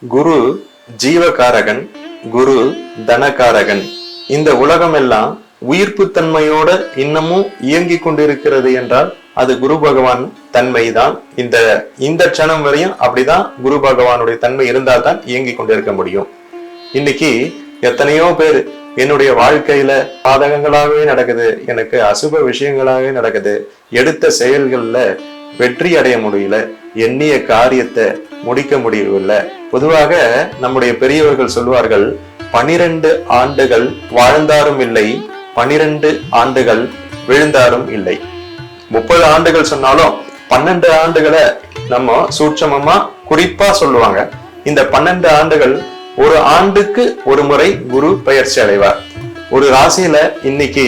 குரு ஜீவகாரகன், குரு தனகாரகன். இந்த உலகம் எல்லாம் உயிர்ப்பு தன்மையோட இன்னமும் இயங்கி கொண்டிருக்கிறது என்றால் அது குரு பகவான் தன்மைதான். இந்த க்ஷணம் வரையும் அப்படிதான் குரு பகவானுடைய தன்மை இருந்தால் தான் இயங்கி கொண்டிருக்க முடியும். இன்னைக்கு எத்தனையோ பேர் என்னுடைய வாழ்க்கையில பாதகங்களாகவே நடக்குது, எனக்கு அசுப விஷயங்களாகவே நடக்குது, எடுத்த செயல்கள்ல வெற்றி அடைய முடியல, எண்ணிய காரியத்தை முடிக்க முடியவில்லை. பொதுவாக நம்முடைய பெரியவர்கள் சொல்வார்கள், 12 ஆண்டுகள் வாழ்ந்தாரும் இல்லை, 12 ஆண்டுகள் விழுந்தாரும் இல்லை. 30 ஆண்டுகள் சொன்னாலும் 12 ஆண்டுகளை நம்ம சூட்சமமா குறிப்பா சொல்லுவாங்க. இந்த 12 ஆண்டுகள், ஒரு ஆண்டுக்கு ஒரு முறை குரு பயிற்சி அடைவார். ஒரு ராசியில இன்னைக்கு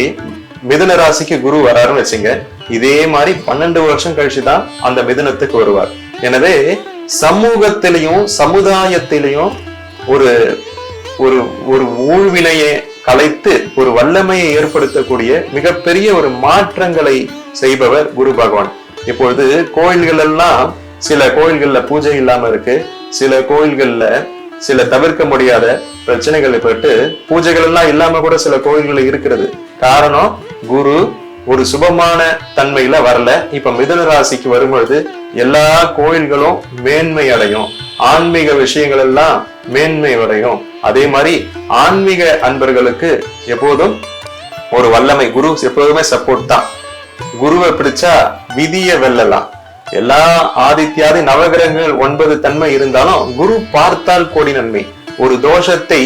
மிதுன ராசிக்கு குரு வராருன்னு வச்சுங்க, இதே மாதிரி 12 வருஷம் கழிச்சுதான் அந்த மிதுனத்துக்கு வருவார். எனவே சமூகத்திலையும் சமுதாயத்திலையும் ஒரு ஒரு ஒரு ஊழ்வினையை கலைத்து ஒரு வல்லமையை ஏற்படுத்தக்கூடிய மிகப்பெரிய ஒரு மாற்றங்களை செய்பவர் குரு பகவான். இப்பொழுது கோயில்கள் எல்லாம், சில கோயில்கள்ல பூஜை இல்லாம இருக்கு, சில கோயில்கள்ல சில தவிர்க்க முடியாத பிரச்சனைகளை பட்டு பூஜைகள் எல்லாம் இல்லாம கூட சில கோயில்கள் இருக்கிறது. காரணம், குரு ஒரு சுபமான தன்மையில வரல. இப்ப மிதுன ராசிக்கு வரும்பொழுது எல்லா கோயில்களும் மேன்மை அடையும், ஆன்மீக விஷயங்கள் எல்லாம் மேன்மை அடையும். அதே மாதிரி ஆன்மீக அன்பர்களுக்கு எப்போதும் ஒரு வல்லமை, குரு எப்போதுமே சப்போர்ட் தான். குருவை பிடிச்சா விதியை வெல்லலாம். எல்லா ஆதித்யாதி நவகிரகங்கள் 9 தன்மை இருந்தாலும் குரு பார்த்தால் கோடி நன்மை. ஒரு தோஷத்தை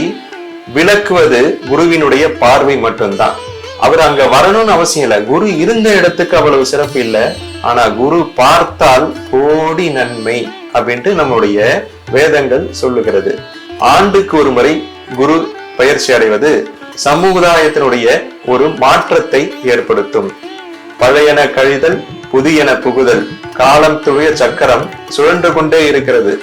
விளக்குவது குருவினுடைய பார்வை மட்டும்தான். அவர் அங்க வரணும்னு அவசியம் இல்லை, குரு இருந்த இடத்துக்கு அவ்வளவு சிறப்பு இல்லை, ஆனா குரு பார்த்தால் கோடி நன்மை அப்படின்ட்டு நம்முடைய வேதங்கள் சொல்லுகிறது. ஆண்டுக்கு ஒரு முறை குரு பயிற்சி அடைவது சமுதாயத்தினுடைய ஒரு மாற்றத்தை ஏற்படுத்தும். பழையன கழிதல், புதியன புகுதல், காலம் துழிய சக்கரம் சுழன்று கொண்டே இருக்கிறது.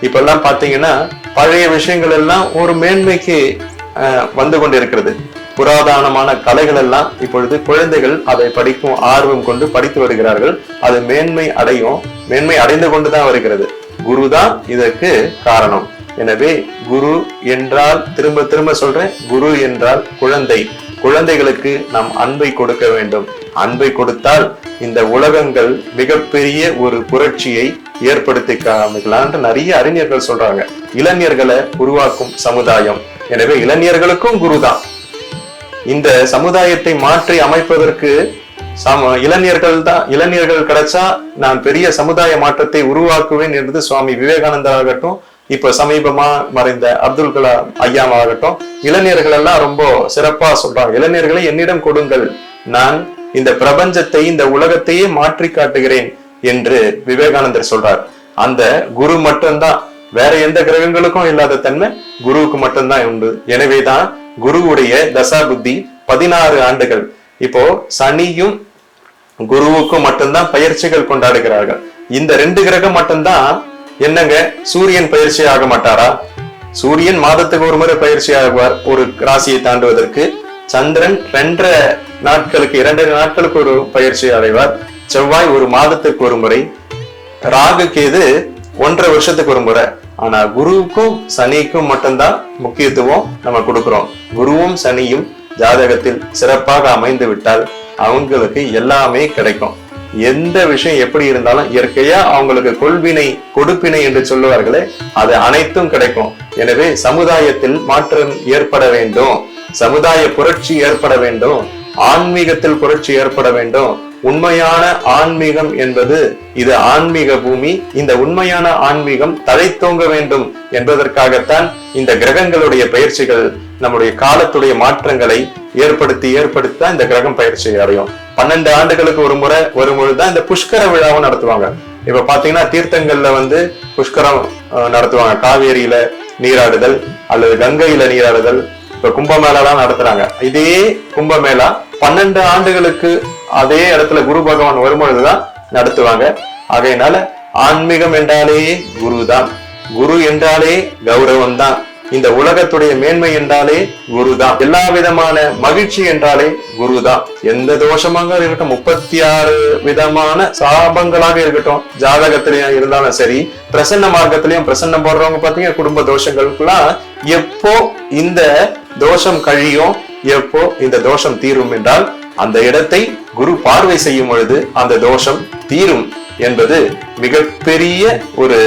இப்பெல்லாம் பாத்தீங்கன்னா பழைய விஷயங்கள் எல்லாம் ஒரு மேன்மைக்கு வந்து கொண்டிருக்கிறது. புராதனமான கலைகள் எல்லாம் இப்பொழுது குழந்தைகள் அதை படிக்கும் ஆர்வம் கொண்டு படித்து வருகிறார்கள். அது மேன்மை அடையும், மேன்மை அடைந்து கொண்டுதான் வருகிறது. குரு தான் இதற்கு காரணம். எனவே குரு என்றால், திரும்ப திரும்ப சொல்றேன், குரு என்றால் குழந்தை. குழந்தைகளுக்கு நாம் அன்பை கொடுக்க வேண்டும். அன்பை கொடுத்தால் இந்த உலகங்கள் மிகப்பெரிய ஒரு புரட்சியை ஏற்படுத்தி காமிக்கலாம்னு நிறைய அறிஞர்கள் சொல்றாங்க. இளைஞர்களை உருவாக்கும் சமுதாயம். எனவே இளைஞர்களுக்கும் குரு தான். இந்த சமுதாயத்தை மாற்றி அமைப்பதற்கு இளைஞர்கள் கிடைச்சா நான் பெரிய சமுதாய மாற்றத்தை உருவாக்குவேன் என்று சுவாமி விவேகானந்தர் ஆகட்டும், இப்ப சமீபமா மறைந்த அப்துல் கலாம் ஐயாவாகட்டும், இளைஞர்கள் எல்லாம் ரொம்ப சிறப்பா சொல்றாங்க. இளைஞர்களை என்னிடம் கொடுங்கள், நான் இந்த பிரபஞ்சத்தை, இந்த உலகத்தையே மாற்றி காட்டுகிறேன் என்று விவேகானந்தர் சொல்றார். அந்த குரு மட்டும்தான், வேற எந்த கிரகங்களுக்கும் இல்லாத தன்மை குருவுக்கு மட்டும்தான் உண்டு. எனவேதான் குருவுடைய தசா புத்தி 16 ஆண்டுகள். இப்போ சனியும் குருவுக்கும் மட்டும்தான் பயிற்சிகள் கொண்டாடுகிறார்கள். இந்த 2 கிரகம் மட்டும்தான் என்னங்க, சூரியன் பயிற்சி ஆக மாட்டாரா? சூரியன் மாதத்துக்கு ஒரு முறை பயிற்சி ஆகுவார் ஒரு ராசியை தாண்டுவதற்கு. சந்திரன் 2 நாட்களுக்கு ஒரு பயிற்சி அடைவார். செவ்வாய் ஒரு மாதத்துக்கு ஒரு முறை. ராகு கேது 1.5 வருஷத்துக்கு ஒரு முறை. ஆனா குருவுக்கும் சனிக்கும் மட்டும்தான் முக்கியத்துவம் நம்ம கொடுக்கிறோம். குருவும் சனியும் ஜாதகத்தில் சிறப்பாக அமைந்து விட்டால் அவங்களுக்கு எல்லாமே கிடைக்கும். எந்த விஷயம் எப்படி இருந்தாலும் இயற்கையா அவங்களுக்கு கொள்வினை கொடுப்பினை என்று சொல்லுவார்களே, அது அனைத்தும் கிடைக்கும். எனவே சமுதாயத்தில் மாற்றம் ஏற்பட வேண்டும், சமுதாய புரட்சி ஏற்பட வேண்டும், ஆன்மீகத்தில் புரட்சி ஏற்பட வேண்டும். உண்மையான ஆன்மீகம் என்பது இது ஆன்மீக பூமி. இந்த உண்மையான ஆன்மீகம் தழைத்தோங்க வேண்டும் என்பதற்காகத்தான் இந்த கிரகங்களுடைய பயிற்சிகள் நம்முடைய காலத்துடைய மாற்றங்களை ஏற்படுத்தி இந்த கிரகம் பயிற்சி அடையும். 12 ஆண்டுகளுக்கு ஒரு முறை வரும்பொழுதுதான் இந்த புஷ்கர விழாவும் நடத்துவாங்க. இப்ப பாத்தீங்கன்னா தீர்த்தங்கள்ல புஷ்கரம் நடத்துவாங்க. காவேரியில நீராடுதல் அல்லது கங்கையில நீராடுதல். இப்ப கும்பமேளாலாம் நடத்துறாங்க. இதே கும்பமேளா 12 ஆண்டுகளுக்கு அதே இடத்துல குரு பகவான் வரும்பொழுதுதான் நடத்துவாங்க. ஆகையினால ஆன்மீகம் என்றாலே குரு தான், குரு என்றாலே கௌரவம் தான். இந்த உலகத்துடைய மேன்மை என்றாலே குருதான். எல்லா விதமான மகிழ்ச்சி என்றாலே குருதான். எந்த தோஷமாக இருக்கட்டும், 36 விதமான சாபங்களாக இருக்கட்டும், ஜாதகத்திலையும் இருந்தாலும் சரி, பிரசன்ன மார்க்கத்திலையும் பிரசன்னம் போடுறவங்க பாத்தீங்கன்னா குடும்ப தோஷங்களுக்குலாம் எப்போ இந்த தோஷம் கழியும், எப்போ இந்த தோஷம் தீரும் என்றால் அந்த இடத்தை குரு பார்வை செய்யும் பொழுது அந்த தோஷம் தீரும் என்பது மிகப்பெரிய ஒரு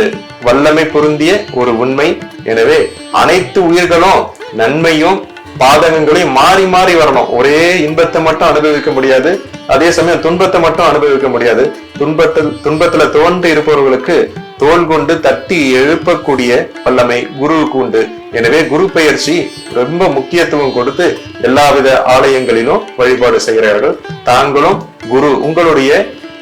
வல்லமை பொருந்திய ஒரு உண்மை. எனவே அனைத்து உயிர்களும் நன்மையும் பாதகங்களையும் மாறி மாறி வரணும். ஒரே இன்பத்தை மட்டும் அனுபவிக்க முடியாது, அதே சமயம் துன்பத்தை மட்டும் அனுபவிக்க முடியாது. துன்பத்துல தோன்றி இருப்பவர்களுக்கு தோல் கொண்டு தட்டி எழுப்பக்கூடிய வல்லமை குருவுக்கு உண்டு. எனவே குரு பெயர்ச்சி ரொம்ப முக்கியத்துவம் கொடுத்து எல்லாவித ஆலயங்களிலும் வழிபாடு செய்கிறார்கள். தாங்களும் குரு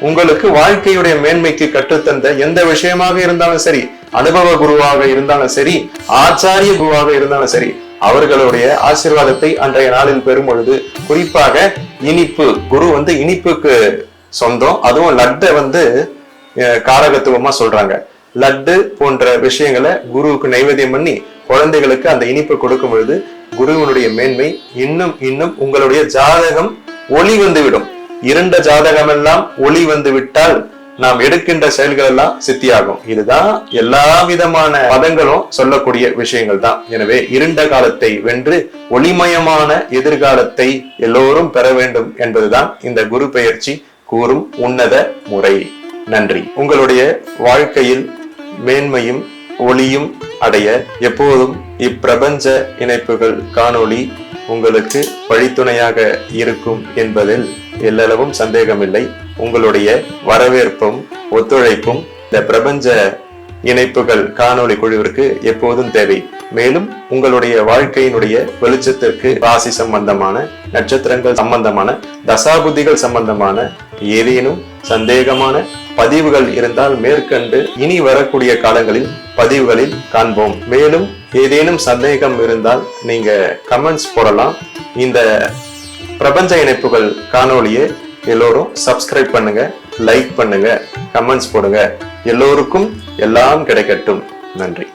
உங்களுக்கு வாழ்க்கையுடைய மேன்மைக்கு கற்றுத்தந்த எந்த விஷயமாக இருந்தாலும் சரி, அனுபவ குருவாக இருந்தாலும் சரி, ஆச்சாரிய குருவாக இருந்தாலும் சரி, அவர்களுடைய ஆசீர்வாதத்தை அன்றைய நாளில் பெறும் பொழுது, குறிப்பாக இனிப்பு, குரு இனிப்புக்கு சொந்தம். அதுவும் லட்டை காரகத்துவமா சொல்றாங்க. லட்டு போன்ற விஷயங்களை குருவுக்கு நைவேத்தியம் பண்ணி குழந்தைகளுக்கு அந்த இனிப்பை கொடுக்கும் பொழுது குருவினுடைய மேன்மை இன்னும் இன்னும் உங்களுடைய ஜாதகம் ஒளி வந்துவிடும். இருண்ட ஜாதகம் எல்லாம் ஒளி வந்து விட்டால் நாம் எடுக்கின்ற செயல்கள் எல்லாம் சித்தியாகும். இதுதான் எல்லா விதமான மதங்களும் சொல்லக்கூடிய விஷயங்கள் தான். எனவே இருண்ட காலத்தை வென்று ஒளிமயமான எதிர்காலத்தை எல்லோரும் பெற வேண்டும் என்பதுதான் இந்த குரு பெயர்ச்சி கூறும் உன்னத முறை. நன்றி. உங்களுடைய வாழ்க்கையில் மேன்மையும் ஒளியும் அடைய எப்போதும் இப்பிரபஞ்ச இணைப்புகள் காணொளி உங்களுக்கு வழித்துணையாக இருக்கும் என்பதில் எல்லளவும் சந்தேகமில்லை. உங்களுடைய வரவேற்பும் ஒத்துழைப்பும் இந்த பிரபஞ்ச இணைப்புகள் காணொளி குழுவிற்கு எப்போதும் தேவை. மேலும் உங்களுடைய வாழ்க்கையினுடைய வெளிச்சத்திற்கு ராசி சம்பந்தமான, நட்சத்திரங்கள் சம்பந்தமான, தசாபுத்திகள் சம்பந்தமான ஏதேனும் சந்தேகமான பதிவுகள் இருந்தால் மேற்கண்டு இனி வரக்கூடிய காலங்களில் பதிவுகளில் காண்போம். மேலும் ஏதேனும் சந்தேகம் இருந்தால் நீங்க கமெண்ட்ஸ் போடலாம். இந்த பிரபஞ்ச இணைப்புகள் காணொளியை எல்லோரும் சப்ஸ்கிரைப் பண்ணுங்க, லைக் பண்ணுங்க, கமெண்ட்ஸ் போடுங்க. எல்லோருக்கும் எல்லாம் கிடைக்கட்டும். நன்றி.